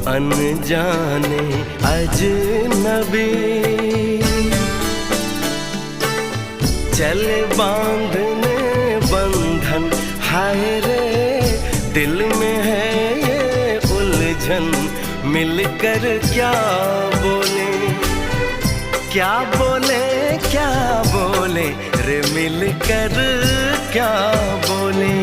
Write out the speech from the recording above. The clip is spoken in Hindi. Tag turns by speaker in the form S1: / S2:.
S1: अनजाने अजनबी, चले बांधने बंधन, हाय रे दिल में है ये उलझन, मिलकर क्या बोले, क्या बोले, क्या बोले रे, मिलकर क्या बोले।